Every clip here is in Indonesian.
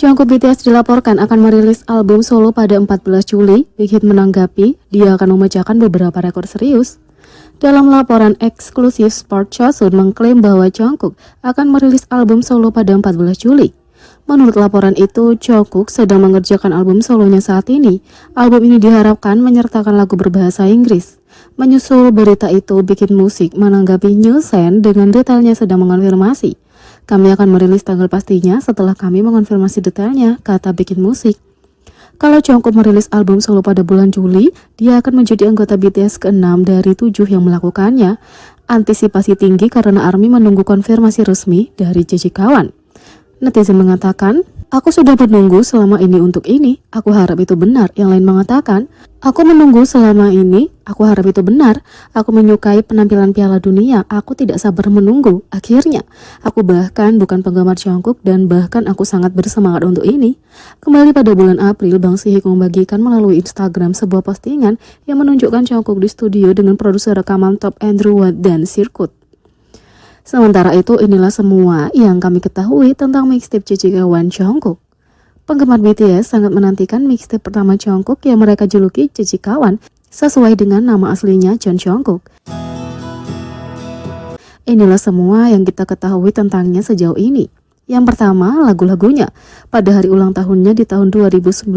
Jungkook BTS dilaporkan akan merilis album solo pada 14 Juli. Big Hit menanggapi, dia akan memecahkan beberapa rekor serius. Dalam laporan eksklusif, Sport Chosun mengklaim bahwa Jungkook akan merilis album solo pada 14 Juli. Menurut laporan itu, Jungkook sedang mengerjakan album solonya saat ini. Album ini diharapkan menyertakan lagu berbahasa Inggris. Menyusul berita itu, Big Hit Music menanggapi Newsen dengan detailnya sedang mengonfirmasi. Kami akan merilis tanggal pastinya setelah kami mengonfirmasi detailnya, kata Big Hit Music. Kalau Jungkook merilis album solo pada bulan Juli, dia akan menjadi anggota BTS ke-6 dari 7 yang melakukannya. Antisipasi tinggi karena ARMY menunggu konfirmasi resmi dari JJ Kawan. Netizen mengatakan, "Aku sudah menunggu selama ini untuk ini. Aku harap itu benar." Yang lain mengatakan, "Aku menunggu selama ini. Aku harap itu benar. Aku menyukai penampilan Piala Dunia. Aku tidak sabar menunggu. Akhirnya, aku bahkan bukan penggemar Jungkook dan bahkan aku sangat bersemangat untuk ini." Kembali pada bulan April, Bang Sihik membagikan melalui Instagram sebuah postingan yang menunjukkan Jungkook di studio dengan produser rekaman top Andrew Watt dan Sirkut. Sementara itu, inilah semua yang kami ketahui tentang mixtape JJ1 Jungkook. Penggemar BTS sangat menantikan mixtape pertama Jungkook yang mereka juluki JJ1 sesuai dengan nama aslinya John Jungkook. Inilah semua yang kita ketahui tentangnya sejauh ini. Yang pertama, lagu-lagunya. Pada hari ulang tahunnya di tahun 2019,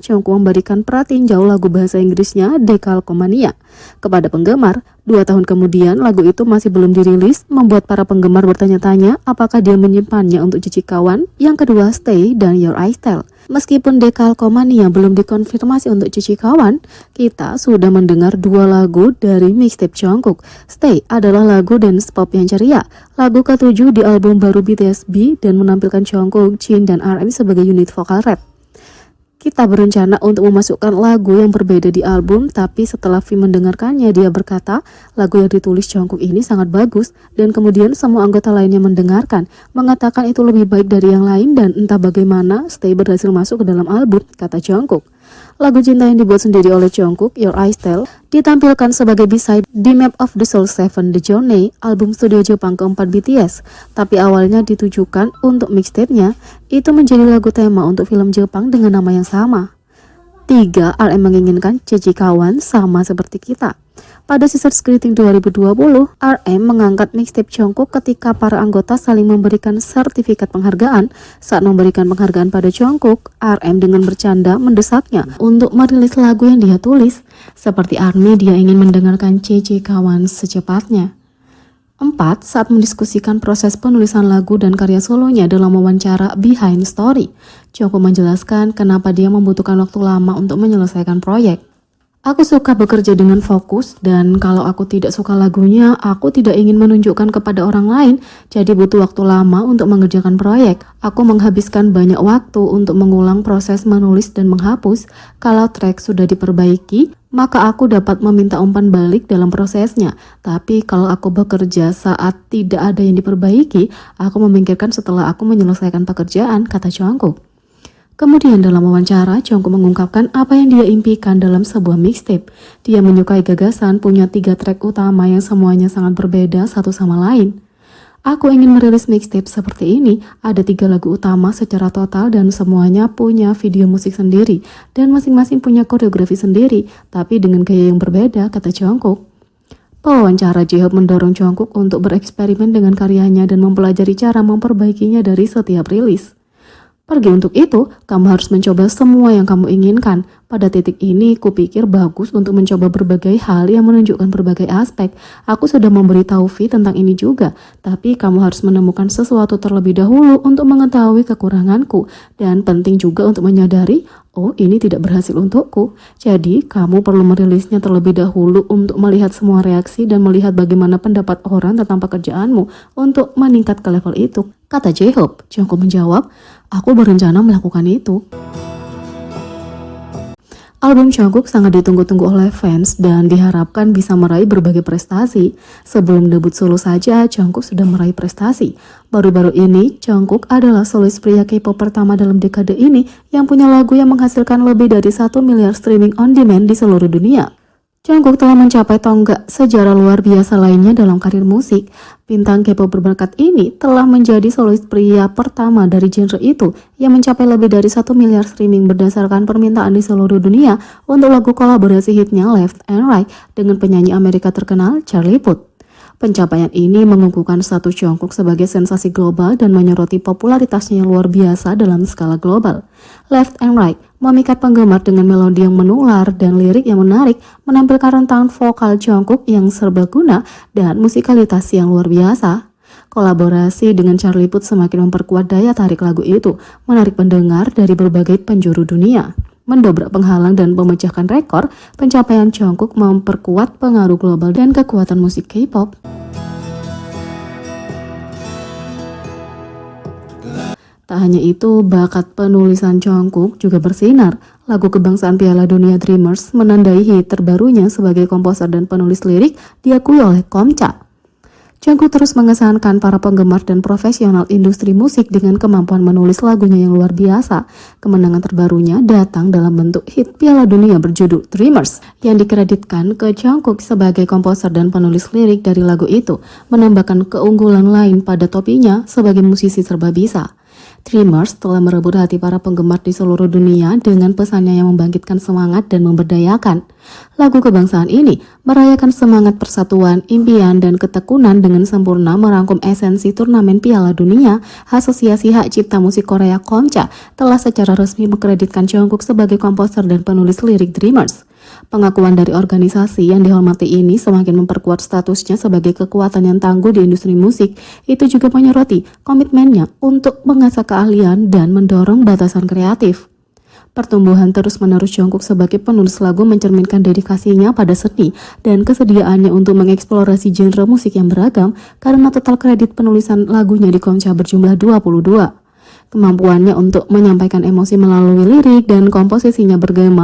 Jungkook memberikan pratinjau lagu bahasa Inggrisnya Decalcomania kepada penggemar. 2 tahun kemudian, lagu itu masih belum dirilis, membuat para penggemar bertanya-tanya apakah dia menyimpannya untuk JJ1. Yang kedua, Stay dan Your Eyes Tell. Meskipun Decalcomania belum dikonfirmasi untuk JJ1, kita sudah mendengar 2 lagu dari mixtape Jungkook. Stay adalah lagu dance pop yang ceria, lagu ke-7 di album baru BTS B dan menampilkan Jungkook, Jin, dan RM sebagai unit vokal rap. Kita berencana untuk memasukkan lagu yang berbeda di album, tapi setelah V mendengarkannya, dia berkata, lagu yang ditulis Jungkook ini sangat bagus, dan kemudian semua anggota lainnya mendengarkan, mengatakan itu lebih baik dari yang lain, dan entah bagaimana, Stay berhasil masuk ke dalam album, kata Jungkook. Lagu cinta yang dibuat sendiri oleh Jungkook, Your Eyes Tell, ditampilkan sebagai B-side di Map of the Soul 7 The Journey, album studio Jepang keempat BTS. Tapi awalnya ditujukan untuk mixtape-nya, itu menjadi lagu tema untuk film Jepang dengan nama yang sama. 3. RM menginginkan JJ1 sama seperti kita. Pada Sisters Greeting 2020, RM mengangkat mixtape Jungkook ketika para anggota saling memberikan sertifikat penghargaan. Saat memberikan penghargaan pada Jungkook, RM dengan bercanda mendesaknya untuk merilis lagu yang dia tulis. Seperti ARMY, dia ingin mendengarkan JJ1 secepatnya. 4. Saat mendiskusikan proses penulisan lagu dan karya solonya dalam wawancara Behind Story, Jungkook menjelaskan kenapa dia membutuhkan waktu lama untuk menyelesaikan proyek. Aku suka bekerja dengan fokus, dan kalau aku tidak suka lagunya, aku tidak ingin menunjukkan kepada orang lain, jadi butuh waktu lama untuk mengerjakan proyek. Aku menghabiskan banyak waktu untuk mengulang proses menulis dan menghapus. Kalau track sudah diperbaiki, maka aku dapat meminta umpan balik dalam prosesnya. Tapi kalau aku bekerja saat tidak ada yang diperbaiki, aku memikirkan setelah aku menyelesaikan pekerjaan, kata Jungkook. Kemudian dalam wawancara, Jungkook mengungkapkan apa yang dia impikan dalam sebuah mixtape. Dia menyukai gagasan punya 3 track utama yang semuanya sangat berbeda satu sama lain. Aku ingin merilis mixtape seperti ini, ada 3 lagu utama secara total dan semuanya punya video musik sendiri, dan masing-masing punya koreografi sendiri, tapi dengan gaya yang berbeda, kata Jungkook. Pewawancara J-Hope mendorong Jungkook untuk bereksperimen dengan karyanya dan mempelajari cara memperbaikinya dari setiap rilis. Pergi untuk itu, kamu harus mencoba semua yang kamu inginkan. Pada titik ini, kupikir bagus untuk mencoba berbagai hal yang menunjukkan berbagai aspek. Aku sudah memberitahu V tentang ini juga, tapi kamu harus menemukan sesuatu terlebih dahulu untuk mengetahui kekuranganku. Dan penting juga untuk menyadari, oh ini tidak berhasil untukku. Jadi, kamu perlu merilisnya terlebih dahulu untuk melihat semua reaksi dan melihat bagaimana pendapat orang tentang pekerjaanmu untuk meningkat ke level itu, kata J-Hope. Jungkook menjawab, aku berencana melakukan itu. Album Jungkook sangat ditunggu-tunggu oleh fans dan diharapkan bisa meraih berbagai prestasi. Sebelum debut solo saja, Jungkook sudah meraih prestasi. Baru-baru ini, Jungkook adalah solis pria K-pop pertama dalam dekade ini yang punya lagu yang menghasilkan lebih dari 1 miliar streaming on demand di seluruh dunia. Jungkook telah mencapai tonggak sejarah luar biasa lainnya dalam karir musik. Bintang K-pop berbakat ini telah menjadi solois pria pertama dari genre itu yang mencapai lebih dari 1 miliar streaming berdasarkan permintaan di seluruh dunia untuk lagu kolaborasi hitnya Left and Right dengan penyanyi Amerika terkenal Charlie Puth. Pencapaian ini mengukuhkan status Jungkook sebagai sensasi global dan menyoroti popularitasnya yang luar biasa dalam skala global. Left and Right memikat penggemar dengan melodi yang menular dan lirik yang menarik, menampilkan rentangan vokal Jungkook yang serbaguna dan musikalitas yang luar biasa. Kolaborasi dengan Charlie Puth semakin memperkuat daya tarik lagu itu, menarik pendengar dari berbagai penjuru dunia. Mendobrak penghalang dan memecahkan rekor, pencapaian Jungkook memperkuat pengaruh global dan kekuatan musik K-pop. Tak hanya itu, bakat penulisan Jungkook juga bersinar. Lagu kebangsaan Piala Dunia Dreamers menandai hit terbarunya sebagai komposer dan penulis lirik diakui oleh KOMCA. Jungkook terus mengesankan para penggemar dan profesional industri musik dengan kemampuan menulis lagunya yang luar biasa. Kemenangan terbarunya datang dalam bentuk hit Piala Dunia berjudul Dreamers yang dikreditkan ke Jungkook sebagai komposer dan penulis lirik dari lagu itu, menambahkan keunggulan lain pada topinya sebagai musisi serba bisa. Dreamers telah merebut hati para penggemar di seluruh dunia dengan pesannya yang membangkitkan semangat dan memberdayakan. Lagu kebangsaan ini merayakan semangat persatuan, impian, dan ketekunan dengan sempurna merangkum esensi turnamen Piala Dunia. Asosiasi Hak Cipta Musik Korea KOMCA telah secara resmi mengkreditkan Jungkook sebagai komposer dan penulis lirik Dreamers. Pengakuan dari organisasi yang dihormati ini semakin memperkuat statusnya sebagai kekuatan yang tangguh di industri musik. Itu juga menyoroti komitmennya untuk mengasah keahlian dan mendorong batasan kreatif. Pertumbuhan terus-menerus Jungkook sebagai penulis lagu mencerminkan dedikasinya pada seni dan kesediaannya untuk mengeksplorasi genre musik yang beragam, karena total kredit penulisan lagunya di KOMCA berjumlah 22. Kemampuannya untuk menyampaikan emosi melalui lirik dan komposisinya bergema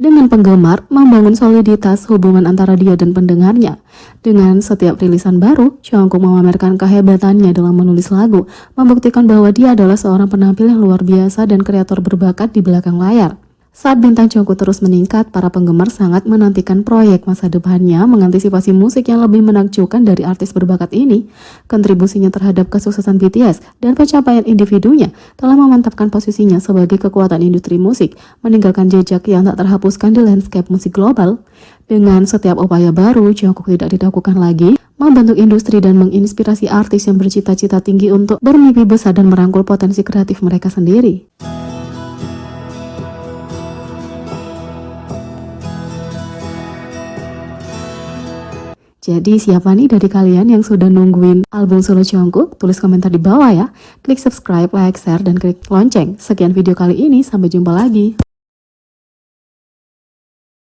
dengan penggemar membangun soliditas hubungan antara dia dan pendengarnya. Dengan setiap rilisan baru, Jungkook memamerkan kehebatannya dalam menulis lagu, membuktikan bahwa dia adalah seorang penampil yang luar biasa dan kreator berbakat di belakang layar. Saat bintang Jungkook terus meningkat, para penggemar sangat menantikan proyek masa depannya. Mengantisipasi musik yang lebih menakjubkan dari artis berbakat ini, kontribusinya terhadap kesuksesan BTS dan pencapaian individunya telah memantapkan posisinya sebagai kekuatan industri musik, meninggalkan jejak yang tak terhapuskan di landscape musik global. Dengan setiap upaya baru, Jungkook tidak diragukan lagi membentuk industri dan menginspirasi artis yang bercita-cita tinggi untuk bermimpi besar dan merangkul potensi kreatif mereka sendiri. Jadi siapa nih dari kalian yang sudah nungguin album solo Jungkook? Tulis komentar di bawah ya. Klik subscribe, like, share, dan klik lonceng. Sekian video kali ini, sampai jumpa lagi.